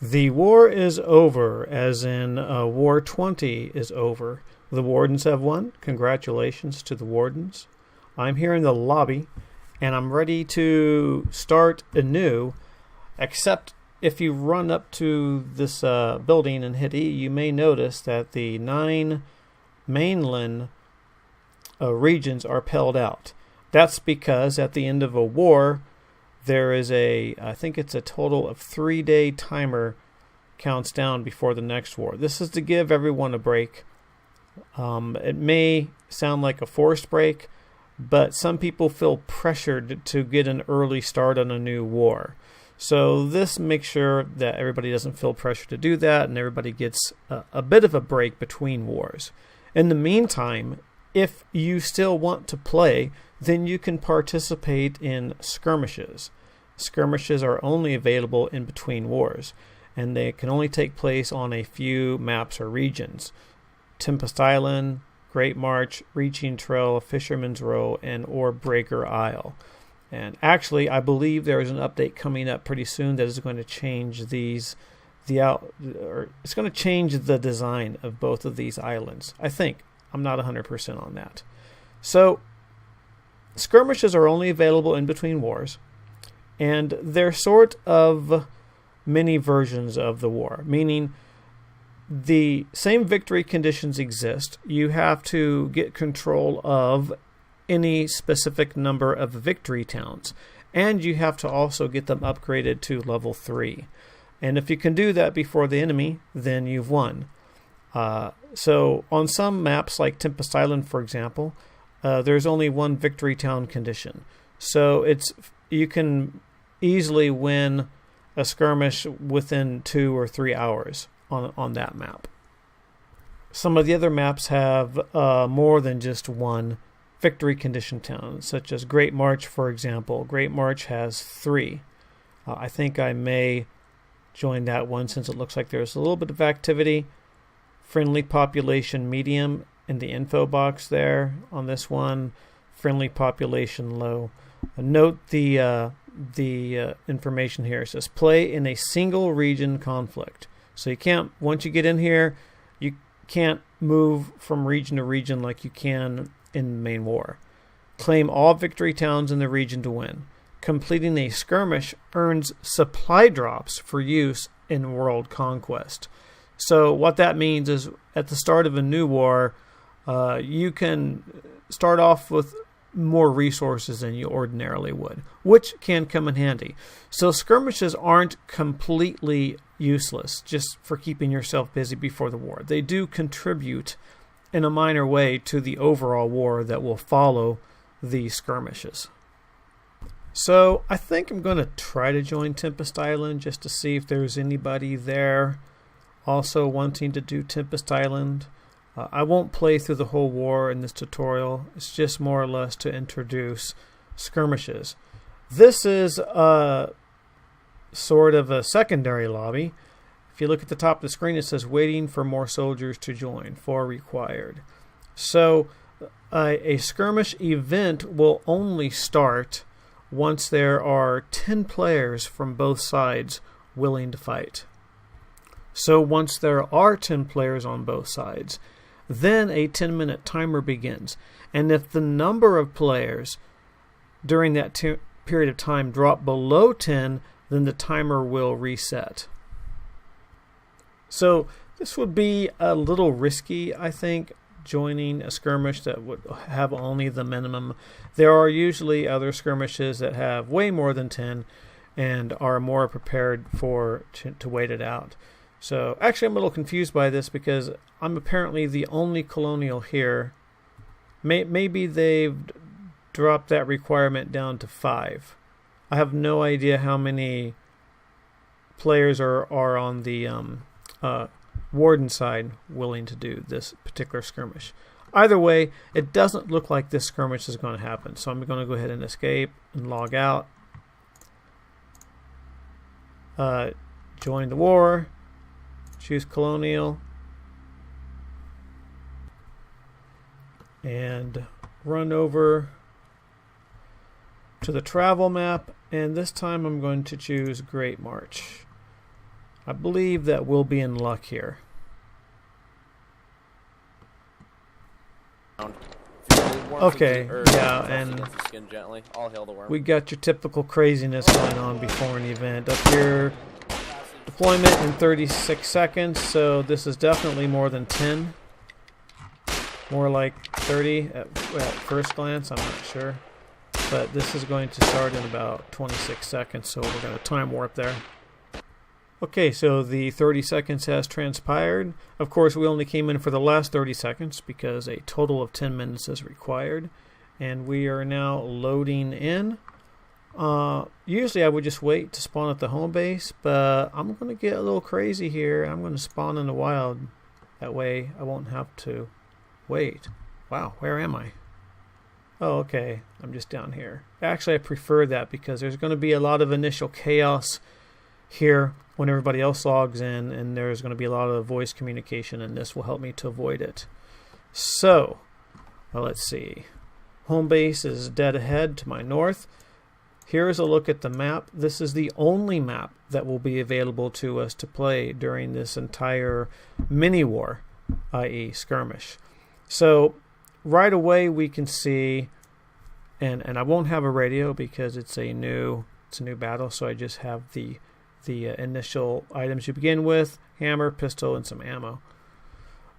The war is over, as in War 20 is over. The Wardens have won. Congratulations to the Wardens. I'm here in the lobby, and I'm ready to start anew, except if you run up to this building and hit E, you may notice that the 9 mainland regions are pelled out. That's because at the end of a war, there is I think it's a total of 3-day timer counts down before the next war. This is to give everyone a break. It may sound like a forced break, but some people feel pressured to get an early start on a new war. So this makes sure that everybody doesn't feel pressure to do that, and everybody gets a bit of a break between wars. In the meantime, if you still want to play, then you can participate in skirmishes. Skirmishes are only available in between wars, and they can only take place on a few maps or regions. Tempest Island, Great March, Reaching Trail, Fisherman's Row, and or Breaker Isle. And actually, I believe there is an update coming up pretty soon that is going to change it's going to change the design of both of these islands. I think. I'm not 100% on that. So, skirmishes are only available in between wars, and they're sort of mini versions of the war, meaning the same victory conditions exist. You have to get control of any specific number of victory towns, and you have to also get them upgraded to level 3. And if you can do that before the enemy, then you've won. So on some maps, like Tempest Island, for example, there's only one victory town condition. So you can easily win a skirmish within 2 or 3 hours on that map. Some of the other maps have more than just one victory condition town, such as Great March, for example. Great March has 3. I think I may join that one since it looks like there's a little bit of activity. Friendly population medium in the info box there on this one. Friendly population low. Note the information here. It says play in a single region conflict. So you can't, once you get in here, you can't move from region to region like you can in the main war. Claim all victory towns in the region to win. Completing a skirmish earns supply drops for use in world conquest. So what that means is at the start of a new war, you can start off with more resources than you ordinarily would, which can come in handy. So skirmishes aren't completely useless just for keeping yourself busy before the war. They do contribute in a minor way to the overall war that will follow these skirmishes. So I think I'm going to try to join Tempest Island just to see if there's anybody there also wanting to do Tempest Island. I won't play through the whole war in this tutorial. It's just more or less to introduce skirmishes. This is sort of a secondary lobby. If you look at the top of the screen, it says waiting for more soldiers to join, 4 required. So a skirmish event will only start once there are 10 players from both sides willing to fight. So once there are 10 players on both sides, then a 10-minute timer begins. And if the number of players during that period of time drop below 10, then the timer will reset. So this would be a little risky, I think, joining a skirmish that would have only the minimum. There are usually other skirmishes that have way more than 10 and are more prepared to wait it out. So actually I'm a little confused by this because I'm apparently the only colonial here. Maybe they've dropped that requirement down to 5. I have no idea how many players are on the Warden side willing to do this particular skirmish. Either way, it doesn't look like this skirmish is going to happen. So I'm going to go ahead and escape and log out. Join the war. Choose colonial. And run over to the travel map. And this time I'm going to choose Great March. I believe that we'll be in luck here. Okay, yeah, and we got your typical craziness going on before an event. Up here, deployment in 36 seconds, so this is definitely more than 10. More like 30 at first glance, I'm not sure. But this is going to start in about 26 seconds, so we're going to time warp there. Okay, so the 30 seconds has transpired. Of course, we only came in for the last 30 seconds because a total of 10 minutes is required. And we are now loading in. Usually I would just wait to spawn at the home base, but I'm going to get a little crazy here. I'm going to spawn in the wild. That way I won't have to wait. Wow, where am I? Oh, okay, I'm just down here. Actually, I prefer that because there's going to be a lot of initial chaos here when everybody else logs in, and there's going to be a lot of voice communication, and this will help me to avoid it. So, well, let's see. Home base is dead ahead to my north. Here is a look at the map. This is the only map that will be available to us to play during this entire mini-war, i.e. skirmish. So, right away we can see, and I won't have a radio because it's a new battle, so I just have the initial items you begin with, hammer, pistol, and some ammo.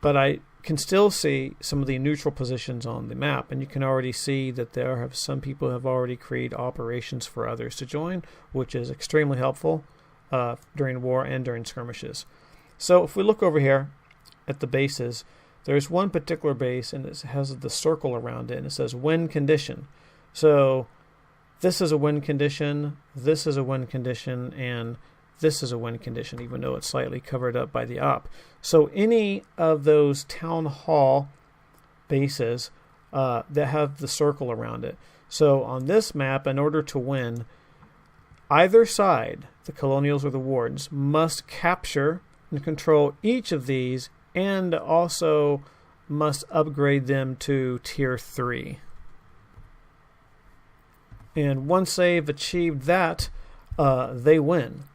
But I can still see some of the neutral positions on the map, and you can already see that some people have already created operations for others to join, which is extremely helpful during war and during skirmishes. So if we look over here at the bases, there's one particular base, and it has the circle around it, and it says win condition. So this is a win condition, this is a win condition, and this is a win condition, even though it's slightly covered up by the op. So any of those town hall bases that have the circle around it. So on this map, in order to win, either side, the colonials or the wardens, must capture and control each of these, and also must upgrade them to tier 3. And once they've achieved that, they win.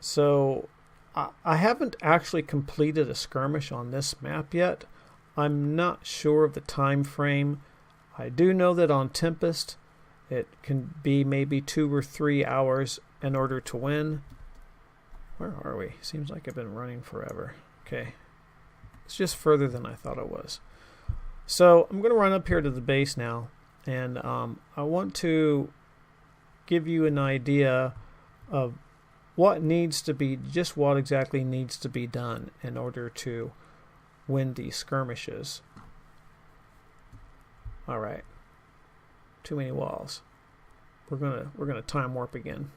So I haven't actually completed a skirmish on this map yet. I'm not sure of the time frame. I do know that on Tempest it can be maybe 2 or 3 hours in order to win. Where are we? Seems like I've been running forever. Okay. It's just further than I thought it was. So I'm going to run up here to the base now, and I want to give you an idea of what exactly needs to be done in order to win these skirmishes. All right. Too many walls. We're gonna time warp again.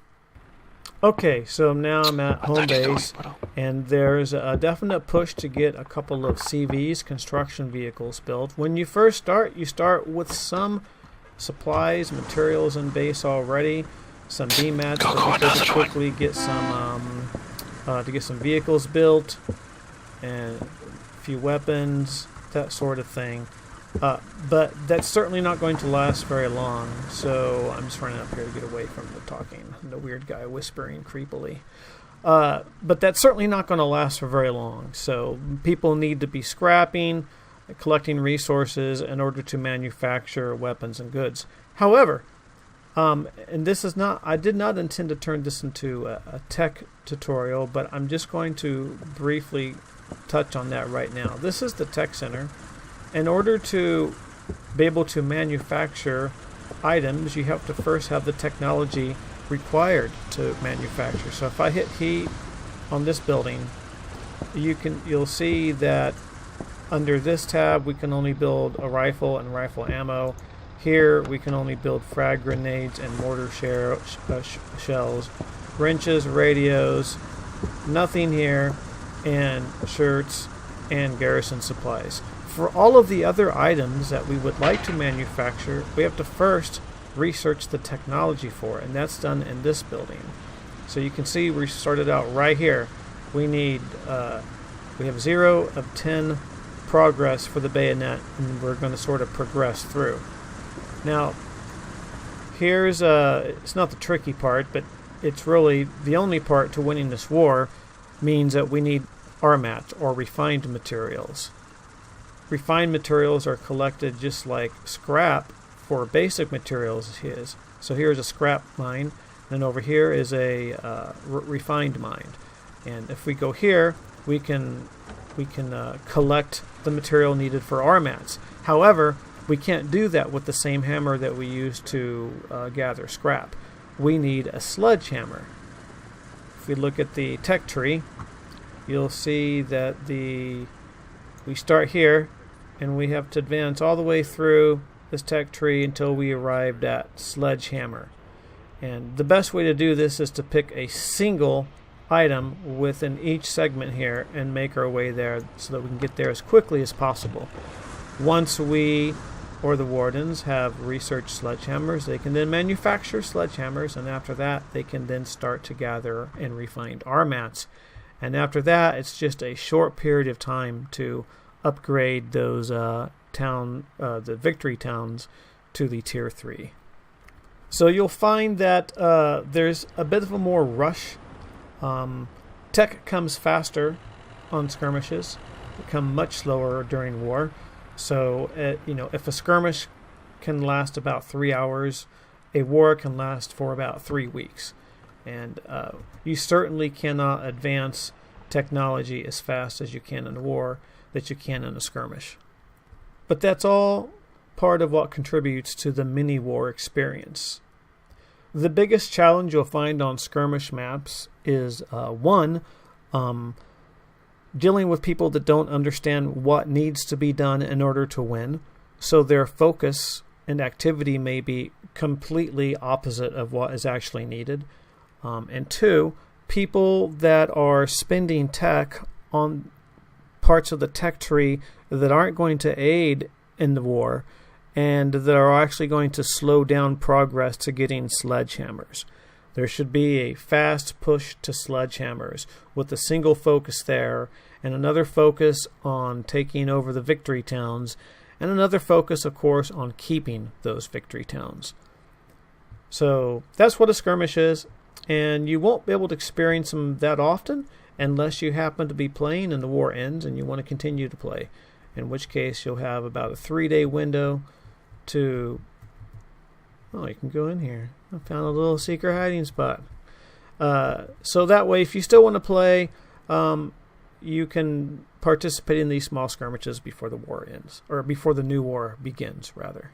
Okay, so now I'm at home base, and there's a definite push to get a couple of CVs, construction vehicles, built. When you first start, you start with some supplies, materials in base already, some B mats to quickly get some vehicles built, and a few weapons, that sort of thing. But that's certainly not going to last very long, so I'm just running up here to get away from the talking, the weird guy whispering creepily. But that's certainly not going to last for very long, so people need to be scrapping, collecting resources in order to manufacture weapons and goods. However, and this is not, I did not intend to turn this into a tech tutorial, but I'm just going to briefly touch on that right now. This is the tech center. In order to be able to manufacture items, you have to first have the technology required to manufacture. So if I hit heat on this building, you'll see that under this tab we can only build a rifle and rifle ammo. Here we can only build frag grenades and mortar shells, wrenches, radios, nothing here, and shirts and garrison supplies. For all of the other items that we would like to manufacture, we have to first research the technology for it, and that's done in this building. So you can see we started out right here. We have 0 of 10 progress for the bayonet, and we're going to sort of progress through. Now, here's it's not the tricky part, but it's really the only part to winning this war. means that we need RMAT, or refined materials. Refined materials are collected just like scrap for basic materials is. So here's a scrap mine, and over here is a refined mine. And if we go here, we can collect the material needed for RMATs. However, we can't do that with the same hammer that we use to gather scrap. We need a sledgehammer. If we look at the tech tree, you'll see that we start here, and we have to advance all the way through this tech tree until we arrived at sledgehammer. And the best way to do this is to pick a single item within each segment here and make our way there so that we can get there as quickly as possible. Once we, or the wardens, have researched sledgehammers, they can then manufacture sledgehammers, and after that they can then start to gather and refine RMATs. And after that, it's just a short period of time to upgrade those the victory towns to the tier 3. So you'll find that there's a bit of a more rush. Tech comes faster on skirmishes, become much slower during war. So if a skirmish can last about 3 hours, a war can last for about 3 weeks. And you certainly cannot advance technology as fast as you can in a war that you can in a skirmish. But that's all part of what contributes to the mini-war experience. The biggest challenge you'll find on skirmish maps is one, dealing with people that don't understand what needs to be done in order to win, so their focus and activity may be completely opposite of what is actually needed. And two, people that are spending tech on parts of the tech tree that aren't going to aid in the war and that are actually going to slow down progress to getting sledgehammers. There should be a fast push to sledgehammers with a single focus there, and another focus on taking over the victory towns, and another focus, of course, on keeping those victory towns. So that's what a skirmish is, and you won't be able to experience them that often unless you happen to be playing and the war ends and you want to continue to play, in which case you'll have about a 3-day window to... Oh, you can go in here. I found a little secret hiding spot. So that way, if you still want to play, you can participate in these small skirmishes before the war ends, or before the new war begins, rather.